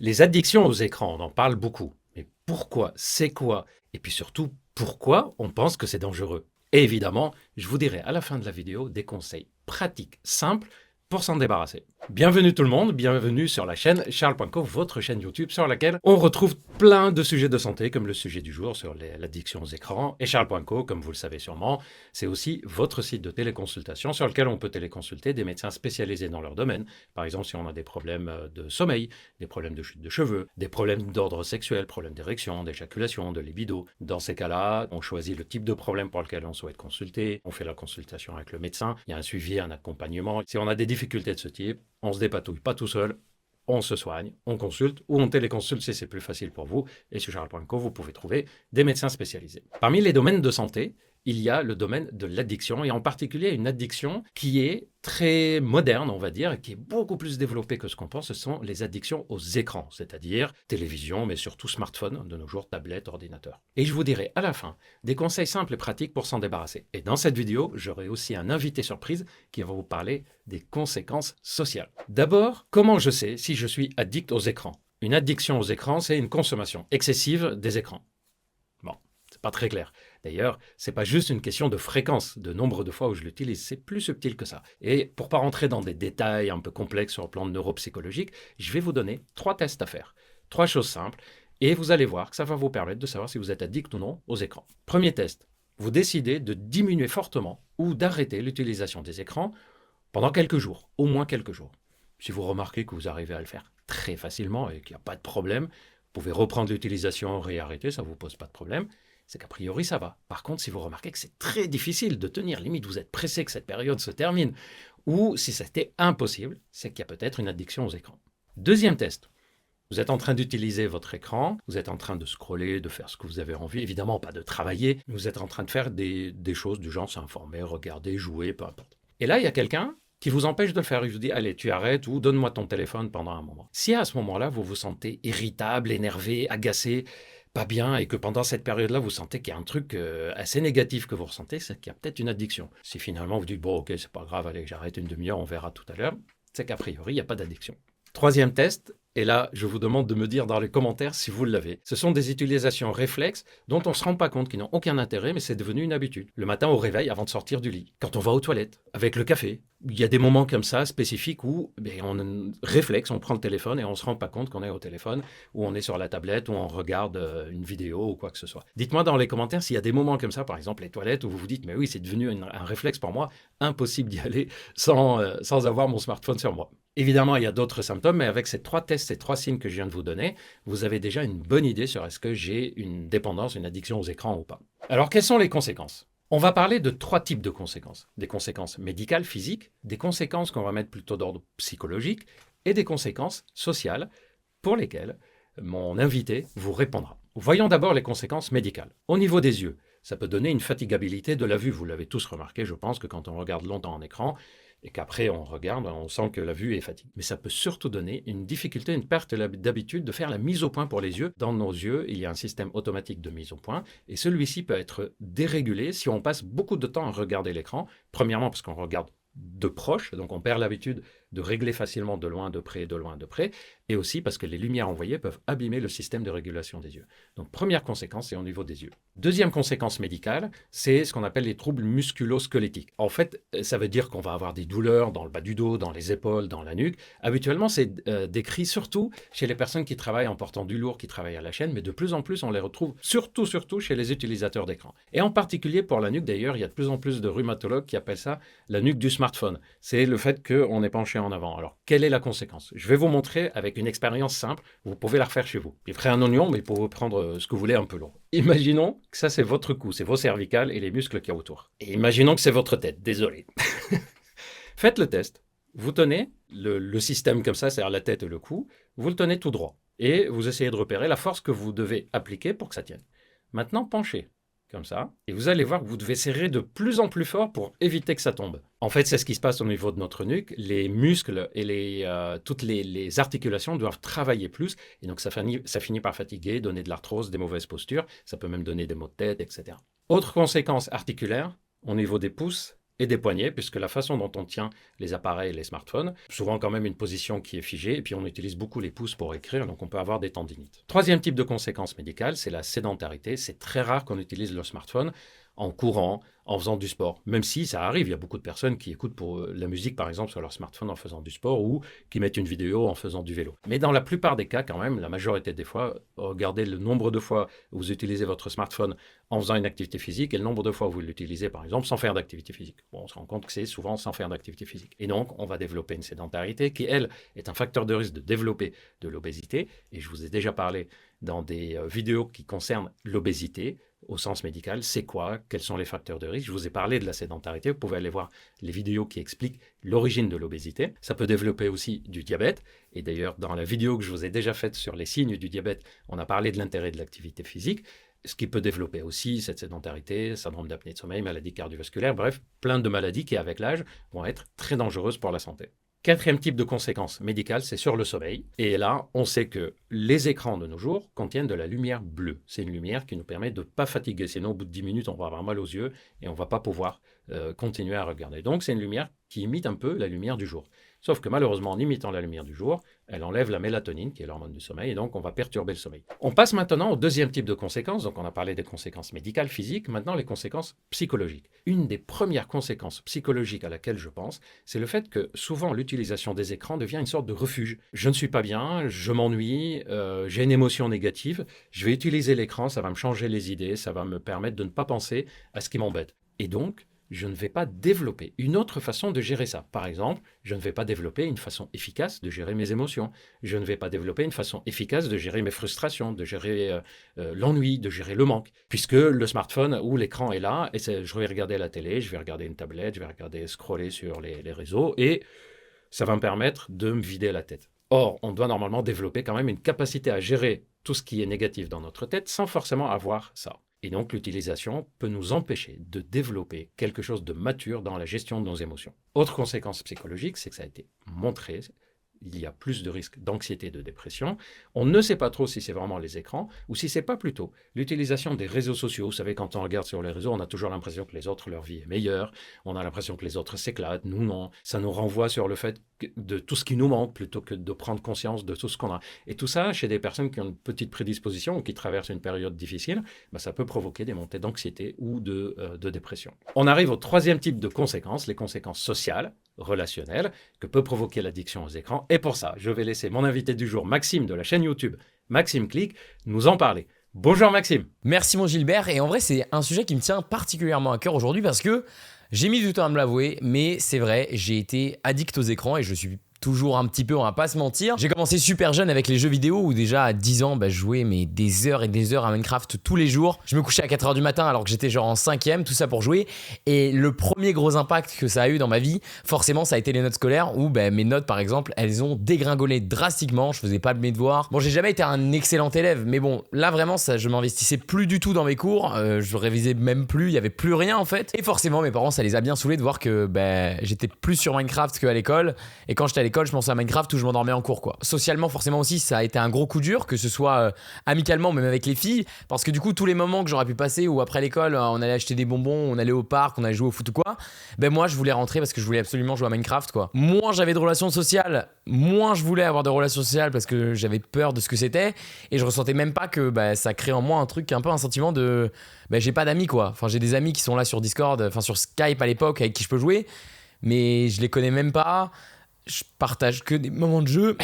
Les addictions aux écrans, on en parle beaucoup. Mais pourquoi? C'est quoi? Et puis surtout, pourquoi on pense que c'est dangereux? Et évidemment, je vous dirai à la fin de la vidéo des conseils pratiques, simples, pour s'en débarrasser. Bienvenue tout le monde, bienvenue sur la chaîne Charles.co, votre chaîne YouTube sur laquelle on retrouve plein de sujets de santé, comme le sujet du jour sur l'addiction aux écrans. Et Charles.co, comme vous le savez sûrement, c'est aussi votre site de téléconsultation sur lequel on peut téléconsulter des médecins spécialisés dans leur domaine. Par exemple, si on a des problèmes de sommeil, des problèmes de chute de cheveux, des problèmes d'ordre sexuel, problèmes d'érection, d'éjaculation, de libido. Dans ces cas-là, on choisit le type de problème pour lequel on souhaite consulter, on fait la consultation avec le médecin, il y a un suivi, un accompagnement. Si on a des difficultés de ce type, on se dépatouille pas tout seul, on se soigne, on consulte ou on téléconsulte si c'est plus facile pour vous. Et sur Charles.co, vous pouvez trouver des médecins spécialisés. Parmi les domaines de santé, il y a le domaine de l'addiction, et en particulier une addiction qui est très moderne, on va dire, et qui est beaucoup plus développée que ce qu'on pense. Ce sont les addictions aux écrans, c'est-à-dire télévision, mais surtout smartphone, de nos jours, tablette, ordinateur. Et je vous dirai à la fin des conseils simples et pratiques pour s'en débarrasser. Et dans cette vidéo, j'aurai aussi un invité surprise qui va vous parler des conséquences sociales. D'abord, comment je sais si je suis addict aux écrans? Une addiction aux écrans, c'est une consommation excessive des écrans. Bon, c'est pas très clair. D'ailleurs, c'est pas juste une question de fréquence, de nombre de fois où je l'utilise, c'est plus subtil que ça. Et pour pas rentrer dans des détails un peu complexes sur le plan neuropsychologique, je vais vous donner 3 tests à faire. 3 choses simples, et vous allez voir que ça va vous permettre de savoir si vous êtes addict ou non aux écrans. Premier test, vous décidez de diminuer fortement ou d'arrêter l'utilisation des écrans pendant quelques jours, au moins quelques jours. Si vous remarquez que vous arrivez à le faire très facilement et qu'il n'y a pas de problème, vous pouvez reprendre l'utilisation, réarrêter, ça ne vous pose pas de problème. C'est qu'a priori, ça va. Par contre, si vous remarquez que c'est très difficile de tenir, limite vous êtes pressé que cette période se termine, ou si c'était impossible, c'est qu'il y a peut-être une addiction aux écrans. Deuxième test. Vous êtes en train d'utiliser votre écran, vous êtes en train de scroller, de faire ce que vous avez envie, évidemment pas de travailler, vous êtes en train de faire des choses du genre s'informer, regarder, jouer, peu importe. Et là, il y a quelqu'un qui vous empêche de le faire. Il vous dit, allez, tu arrêtes ou donne-moi ton téléphone pendant un moment. Si à ce moment-là, vous vous sentez irritable, énervé, agacé, pas bien, et que pendant cette période-là, vous sentez qu'il y a un truc assez négatif que vous ressentez, c'est qu'il y a peut-être une addiction. Si finalement vous dites, bon, ok, c'est pas grave, allez, j'arrête une demi-heure, on verra tout à l'heure, c'est qu'a priori, il n'y a pas d'addiction. Troisième test, et là, je vous demande de me dire dans les commentaires si vous l'avez. Ce sont des utilisations réflexes dont on ne se rend pas compte, qui n'ont aucun intérêt, mais c'est devenu une habitude. Le matin au réveil, avant de sortir du lit, quand on va aux toilettes, avec le café. Il y a des moments comme ça, spécifiques, où on a un réflexe, on prend le téléphone et on ne se rend pas compte qu'on est au téléphone, ou on est sur la tablette, ou on regarde une vidéo ou quoi que ce soit. Dites-moi dans les commentaires s'il y a des moments comme ça, par exemple les toilettes, où vous vous dites, mais oui, c'est devenu un réflexe pour moi, impossible d'y aller sans avoir mon smartphone sur moi. Évidemment, il y a d'autres symptômes, mais avec ces 3 tests, ces 3 signes que je viens de vous donner, vous avez déjà une bonne idée sur est-ce que j'ai une dépendance, une addiction aux écrans ou pas. Alors, quelles sont les conséquences? On va parler de 3 types de conséquences. Des conséquences médicales, physiques, des conséquences qu'on va mettre plutôt d'ordre psychologique, et des conséquences sociales pour lesquelles mon invité vous répondra. Voyons d'abord les conséquences médicales. Au niveau des yeux, ça peut donner une fatigabilité de la vue. Vous l'avez tous remarqué, je pense que quand on regarde longtemps en écran, et qu'après on regarde, on sent que la vue est fatiguée. Mais ça peut surtout donner une difficulté, une perte d'habitude de faire la mise au point pour les yeux. Dans nos yeux, il y a un système automatique de mise au point, et celui-ci peut être dérégulé si on passe beaucoup de temps à regarder l'écran. Premièrement parce qu'on regarde de proche, donc on perd l'habitude de régler facilement de loin, de près, de loin, de près, et aussi parce que les lumières envoyées peuvent abîmer le système de régulation des yeux. Donc première conséquence, c'est au niveau des yeux. Deuxième conséquence médicale, c'est ce qu'on appelle les troubles musculo-squelettiques. En fait, ça veut dire qu'on va avoir des douleurs dans le bas du dos, dans les épaules, dans la nuque. Habituellement, c'est décrit surtout chez les personnes qui travaillent en portant du lourd, qui travaillent à la chaîne, mais de plus en plus, on les retrouve surtout chez les utilisateurs d'écran. Et en particulier pour la nuque, d'ailleurs, il y a de plus en plus de rhumatologues qui appellent ça la nuque du smartphone. C'est le fait qu'on est penché en avant. Alors, quelle est la conséquence? Je vais vous montrer avec une expérience simple. Vous pouvez la refaire chez vous. Je ferai un oignon, mais pour vous prendre ce que vous voulez un peu long. Imaginons que ça, c'est votre cou, c'est vos cervicales et les muscles qu'il y a autour. Et imaginons que c'est votre tête. Désolé. Faites le test. Vous tenez le système comme ça, c'est-à-dire la tête et le cou, vous le tenez tout droit. Et vous essayez de repérer la force que vous devez appliquer pour que ça tienne. Maintenant, penchez. Comme ça, et vous allez voir que vous devez serrer de plus en plus fort pour éviter que ça tombe. En fait, c'est ce qui se passe au niveau de notre nuque. Les muscles et toutes les articulations doivent travailler plus, et donc ça finit par fatiguer, donner de l'arthrose, des mauvaises postures, ça peut même donner des maux de tête, etc. Autre conséquence articulaire, au niveau des pouces et des poignets, puisque la façon dont on tient les appareils, les smartphones, souvent quand même une position qui est figée, et puis on utilise beaucoup les pouces pour écrire, donc on peut avoir des tendinites. Troisième type de conséquence médicale, c'est la sédentarité. C'est très rare qu'on utilise le smartphone en courant, en faisant du sport. Même si ça arrive, il y a beaucoup de personnes qui écoutent pour la musique, par exemple, sur leur smartphone en faisant du sport ou qui mettent une vidéo en faisant du vélo. Mais dans la plupart des cas, quand même, la majorité des fois, regardez le nombre de fois où vous utilisez votre smartphone en faisant une activité physique et le nombre de fois où vous l'utilisez, par exemple, sans faire d'activité physique. Bon, on se rend compte que c'est souvent sans faire d'activité physique. Et donc, on va développer une sédentarité qui, elle, est un facteur de risque de développer de l'obésité. Et je vous ai déjà parlé dans des vidéos qui concernent l'obésité au sens médical. C'est quoi? Quels sont les facteurs de risque? Je vous ai parlé de la sédentarité. Vous pouvez aller voir les vidéos qui expliquent l'origine de l'obésité. Ça peut développer aussi du diabète. Et d'ailleurs, dans la vidéo que je vous ai déjà faite sur les signes du diabète, on a parlé de l'intérêt de l'activité physique. Ce qui peut développer aussi cette sédentarité, syndrome d'apnée de sommeil, maladie cardiovasculaire, bref, plein de maladies qui, avec l'âge, vont être très dangereuses pour la santé. Quatrième type de conséquences médicales, c'est sur le sommeil. Et là, on sait que les écrans de nos jours contiennent de la lumière bleue. C'est une lumière qui nous permet de ne pas fatiguer. Sinon, au bout de 10 minutes, on va avoir mal aux yeux et on ne va pas pouvoir continuer à regarder. Donc, c'est une lumière qui imite un peu la lumière du jour. Sauf que malheureusement, en imitant la lumière du jour, elle enlève la mélatonine, qui est l'hormone du sommeil, et donc on va perturber le sommeil. On passe maintenant au deuxième type de conséquences. Donc on a parlé des conséquences médicales, physiques, maintenant les conséquences psychologiques. Une des premières conséquences psychologiques à laquelle je pense, c'est le fait que souvent l'utilisation des écrans devient une sorte de refuge. Je ne suis pas bien, je m'ennuie, j'ai une émotion négative, je vais utiliser l'écran, ça va me changer les idées, ça va me permettre de ne pas penser à ce qui m'embête. Et donc, je ne vais pas développer une autre façon de gérer ça. Par exemple, je ne vais pas développer une façon efficace de gérer mes émotions. Je ne vais pas développer une façon efficace de gérer mes frustrations, de gérer l'ennui, de gérer le manque. Puisque le smartphone ou l'écran est là, et je vais regarder la télé, je vais regarder une tablette, je vais regarder scroller sur les réseaux, et ça va me permettre de me vider la tête. Or, on doit normalement développer quand même une capacité à gérer tout ce qui est négatif dans notre tête sans forcément avoir ça. Et donc, l'utilisation peut nous empêcher de développer quelque chose de mature dans la gestion de nos émotions. Autre conséquence psychologique, c'est que ça a été montré, il y a plus de risques d'anxiété et de dépression. On ne sait pas trop si c'est vraiment les écrans ou si c'est pas plutôt l'utilisation des réseaux sociaux. Vous savez, quand on regarde sur les réseaux, on a toujours l'impression que les autres, leur vie est meilleure. On a l'impression que les autres s'éclatent, nous non. Ça nous renvoie sur le fait de tout ce qui nous manque plutôt que de prendre conscience de tout ce qu'on a. Et tout ça, chez des personnes qui ont une petite prédisposition ou qui traversent une période difficile, ça peut provoquer des montées d'anxiété ou de dépression. On arrive au troisième type de conséquences, les conséquences sociales, relationnelles, que peut provoquer l'addiction aux écrans. Et pour ça, je vais laisser mon invité du jour, Maxime de la chaîne YouTube Maxime Click, nous en parler. Bonjour Maxime. Merci mon Gilbert, et en vrai c'est un sujet qui me tient particulièrement à cœur aujourd'hui parce que j'ai mis du temps à me l'avouer, mais c'est vrai, j'ai été addict aux écrans et je suis toujours un petit peu, on va pas se mentir. J'ai commencé super jeune avec les jeux vidéo où déjà à 10 ans, je jouais des heures et des heures à Minecraft tous les jours. Je me couchais à 4h du matin alors que j'étais genre en 5e, tout ça pour jouer. Et le premier gros impact que ça a eu dans ma vie, forcément, ça a été les notes scolaires où mes notes, par exemple, elles ont dégringolé drastiquement. Je faisais pas de mes devoirs. Bon, j'ai jamais été un excellent élève, mais bon, là vraiment, ça, je m'investissais plus du tout dans mes cours. Je révisais même plus, il y avait plus rien en fait. Et forcément, mes parents, ça les a bien saoulés de voir que j'étais plus sur Minecraft qu'à l'école. Et quand j'étais à l'école, je pensais à Minecraft où je m'endormais en cours, quoi. Socialement, forcément aussi, ça a été un gros coup dur, que ce soit amicalement, même avec les filles, parce que du coup, tous les moments que j'aurais pu passer où après l'école, on allait acheter des bonbons, on allait au parc, on allait jouer au foot ou quoi, moi, je voulais rentrer parce que je voulais absolument jouer à Minecraft, quoi. Moins j'avais de relations sociales, moins je voulais avoir de relations sociales parce que j'avais peur de ce que c'était, et je ressentais même pas que ça crée en moi un truc, un peu un sentiment de j'ai pas d'amis, quoi. Enfin, j'ai des amis qui sont là sur Discord, enfin sur Skype à l'époque, avec qui je peux jouer, mais je les connais même pas. Je partage que des moments de jeu.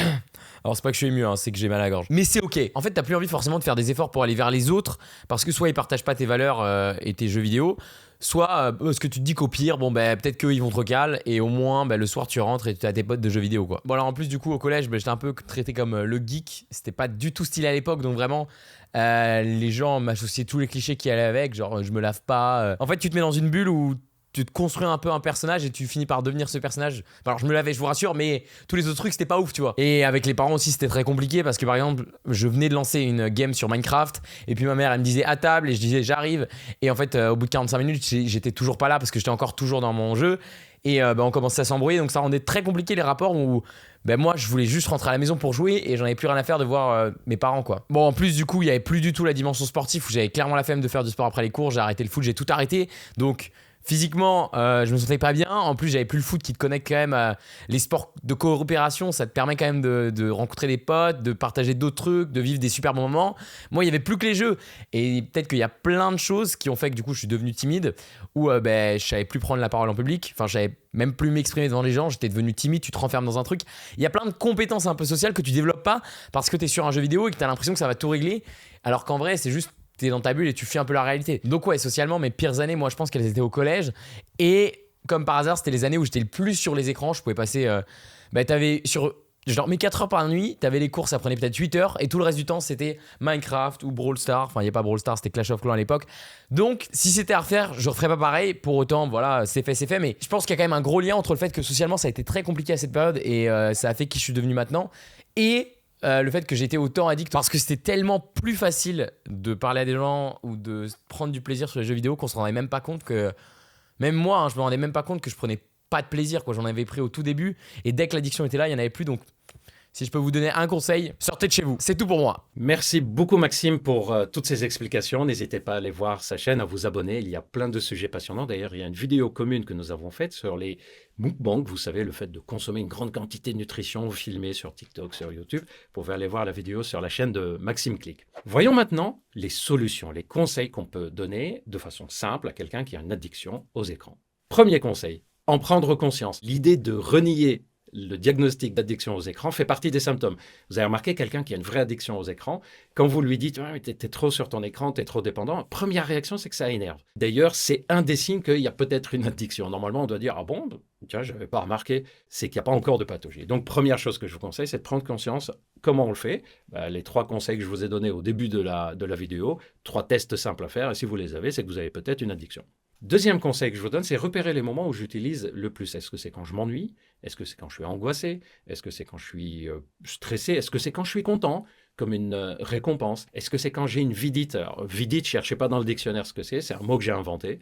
Alors c'est pas que je suis ému, c'est que j'ai mal à la gorge. Mais c'est ok. En fait, t'as plus envie forcément de faire des efforts pour aller vers les autres parce que soit ils partagent pas tes valeurs et tes jeux vidéo, soit parce que tu te dis qu'au pire, peut-être qu'eux ils vont te recaler et au moins le soir tu rentres et tu as tes potes de jeux vidéo, quoi. Bon, alors en plus du coup au collège, j'étais un peu traité comme le geek. C'était pas du tout stylé à l'époque, donc vraiment les gens m'associaient tous les clichés qui allaient avec, genre je me lave pas. En fait, tu te mets dans une bulle où tu te construis un peu un personnage et tu finis par devenir ce personnage. Alors je me lavais, je vous rassure, mais tous les autres trucs c'était pas ouf, tu vois. Et avec les parents aussi c'était très compliqué parce que par exemple je venais de lancer une game sur Minecraft et puis ma mère elle me disait à table et je disais j'arrive, et en fait au bout de 45 minutes j'étais toujours pas là parce que j'étais encore toujours dans mon jeu et on commençait à s'embrouiller, donc ça rendait très compliqué les rapports où moi je voulais juste rentrer à la maison pour jouer et j'en avais plus rien à faire de voir mes parents, quoi. Bon, en plus du coup il y avait plus du tout la dimension sportive où j'avais clairement la flemme de faire du sport après les cours, j'ai arrêté le foot, j'ai tout arrêté, donc Physiquement, je me sentais pas bien. En plus, j'avais plus le foot qui te connecte quand même. Les sports de coopération, ça te permet quand même de rencontrer des potes, de partager d'autres trucs, de vivre des super bons moments. Moi, il y avait plus que les jeux. Et peut-être qu'il y a plein de choses qui ont fait que du coup, je suis devenu timide, où je savais plus prendre la parole en public. Enfin, je savais même plus m'exprimer devant les gens. J'étais devenu timide. Tu te renfermes dans un truc. Il y a plein de compétences un peu sociales que tu développes pas parce que tu es sur un jeu vidéo et que tu as l'impression que ça va tout régler. Alors qu'en vrai, c'est juste t'es dans ta bulle et tu fuis un peu la réalité. Donc ouais, socialement, mes pires années, moi je pense qu'elles étaient au collège. Et comme par hasard, c'était les années où j'étais le plus sur les écrans. Je pouvais passer... t'avais sur... Je dormais 4 heures par nuit, t'avais les cours, ça prenait peut-être 8 heures, et tout le reste du temps, c'était Minecraft ou Brawl Stars. Enfin, il n'y a pas Brawl Stars, c'était Clash of Clans à l'époque. Donc, si c'était à refaire, je referais pas pareil. Pour autant, voilà, c'est fait. Mais je pense qu'il y a quand même un gros lien entre le fait que socialement, ça a été très compliqué à cette période, et ça a fait qui je suis devenu maintenant. Et le fait que j'étais autant addict parce que c'était tellement plus facile de parler à des gens ou de prendre du plaisir sur les jeux vidéo qu'on se rendait même pas compte que même moi je me rendais même pas compte que je prenais pas de plaisir quoi. J'en avais pris au tout début et dès que l'addiction était là il y en avait plus. Donc si je peux vous donner un conseil, sortez de chez vous, c'est tout pour moi. Merci beaucoup Maxime pour toutes ces explications. N'hésitez pas à aller voir sa chaîne, à vous abonner. Il y a plein de sujets passionnants. D'ailleurs, il y a une vidéo commune que nous avons faite sur les mukbangs. Vous savez, le fait de consommer une grande quantité de nutrition filmée sur TikTok, sur YouTube. Vous pouvez aller voir la vidéo sur la chaîne de Maxime Click. Voyons maintenant les solutions, les conseils qu'on peut donner de façon simple à quelqu'un qui a une addiction aux écrans. Premier conseil, en prendre conscience. L'idée de renier le diagnostic d'addiction aux écrans fait partie des symptômes. Vous avez remarqué quelqu'un qui a une vraie addiction aux écrans, quand vous lui dites « t'es trop sur ton écran, t'es trop dépendant », première réaction, c'est que ça énerve. D'ailleurs, c'est un des signes qu'il y a peut-être une addiction. Normalement, on doit dire « Ah bon, tiens, je n'avais pas remarqué », c'est qu'il n'y a pas encore de pathologie. Donc, première chose que je vous conseille, c'est de prendre conscience. Comment on le fait ? Les 3 conseils que je vous ai donnés au début de la vidéo, 3 tests simples à faire, et si vous les avez, c'est que vous avez peut-être une addiction. Deuxième conseil que je vous donne, c'est repérer les moments où j'utilise le plus. Est-ce que c'est quand je m'ennuie ? Est-ce que c'est quand je suis angoissé ? Est-ce que c'est quand je suis stressé ? Est-ce que c'est quand je suis content, comme une récompense ? Est-ce que c'est quand j'ai une vidite ? Alors, vidite, cherchez pas dans le dictionnaire ce que c'est un mot que j'ai inventé.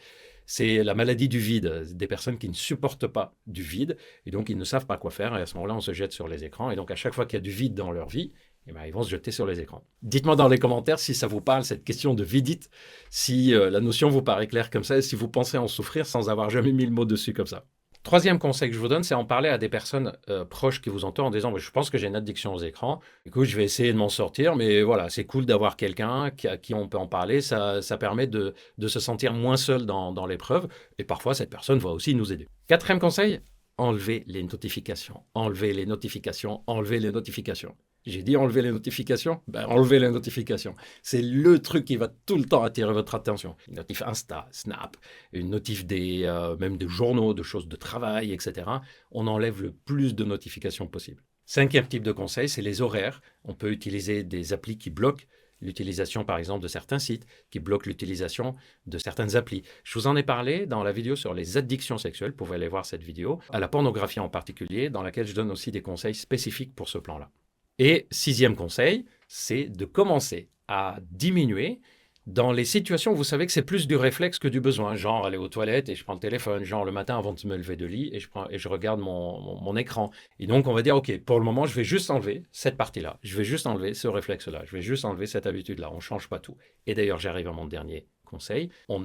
C'est la maladie du vide, des personnes qui ne supportent pas du vide et donc ils ne savent pas quoi faire. Et à ce moment-là, on se jette sur les écrans. Et donc à chaque fois qu'il y a du vide dans leur vie, ils vont se jeter sur les écrans. Dites-moi dans les commentaires si ça vous parle, cette question de vidite, si la notion vous paraît claire comme ça, et si vous pensez en souffrir sans avoir jamais mis le mot dessus comme ça. Troisième conseil que je vous donne, c'est en parler à des personnes proches qui vous entourent en disant « Je pense que j'ai une addiction aux écrans, écoute, je vais essayer de m'en sortir, mais voilà, c'est cool d'avoir quelqu'un à qui on peut en parler, ça permet de se sentir moins seul dans l'épreuve, et parfois cette personne va aussi nous aider. » Quatrième conseil, enlevez les notifications, enlevez les notifications, enlevez les notifications. J'ai dit enlever les notifications, enlevez les notifications. C'est le truc qui va tout le temps attirer votre attention. Une notif Insta, Snap, une notif même des journaux, de choses de travail, etc. On enlève le plus de notifications possible. 5e type de conseil, c'est les horaires. On peut utiliser des applis qui bloquent l'utilisation, par exemple, de certains sites, qui bloquent l'utilisation de certaines applis. Je vous en ai parlé dans la vidéo sur les addictions sexuelles, vous pouvez aller voir cette vidéo, à la pornographie en particulier, dans laquelle je donne aussi des conseils spécifiques pour ce plan-là. Et 6e conseil, c'est de commencer à diminuer dans les situations où vous savez que c'est plus du réflexe que du besoin, genre aller aux toilettes et je prends le téléphone, genre le matin avant de me lever de lit et je regarde mon écran. Et donc on va dire, ok, pour le moment, je vais juste enlever cette partie-là, je vais juste enlever ce réflexe-là, je vais juste enlever cette habitude-là, on ne change pas tout. Et d'ailleurs, j'arrive à mon dernier conseil, on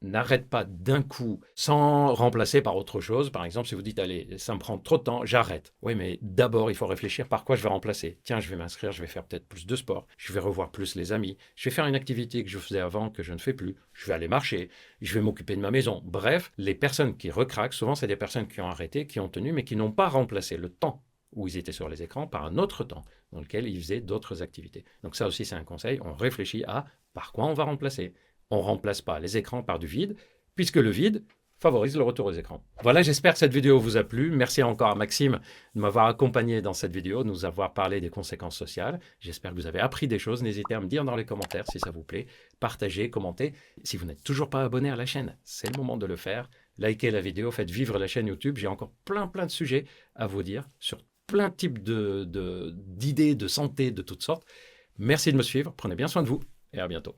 n'arrête pas d'un coup sans remplacer par autre chose. Par exemple, si vous dites, allez, ça me prend trop de temps, j'arrête. Oui, mais d'abord, il faut réfléchir par quoi je vais remplacer. Tiens, je vais m'inscrire, je vais faire peut-être plus de sport, je vais revoir plus les amis, je vais faire une activité que je faisais avant, que je ne fais plus, je vais aller marcher, je vais m'occuper de ma maison. Bref, les personnes qui recraquent, souvent, c'est des personnes qui ont arrêté, qui ont tenu, mais qui n'ont pas remplacé le temps où ils étaient sur les écrans par un autre temps dans lequel ils faisaient d'autres activités. Donc ça aussi, c'est un conseil. On réfléchit à par quoi on va remplacer. On ne remplace pas les écrans par du vide, puisque le vide favorise le retour aux écrans. Voilà, j'espère que cette vidéo vous a plu. Merci encore à Maxime de m'avoir accompagné dans cette vidéo, de nous avoir parlé des conséquences sociales. J'espère que vous avez appris des choses. N'hésitez à me dire dans les commentaires si ça vous plaît. Partagez, commentez. Si vous n'êtes toujours pas abonné à la chaîne, c'est le moment de le faire. Likez la vidéo, faites vivre la chaîne YouTube. J'ai encore plein de sujets à vous dire sur plein de types d'idées de santé de toutes sortes. Merci de me suivre. Prenez bien soin de vous et à bientôt.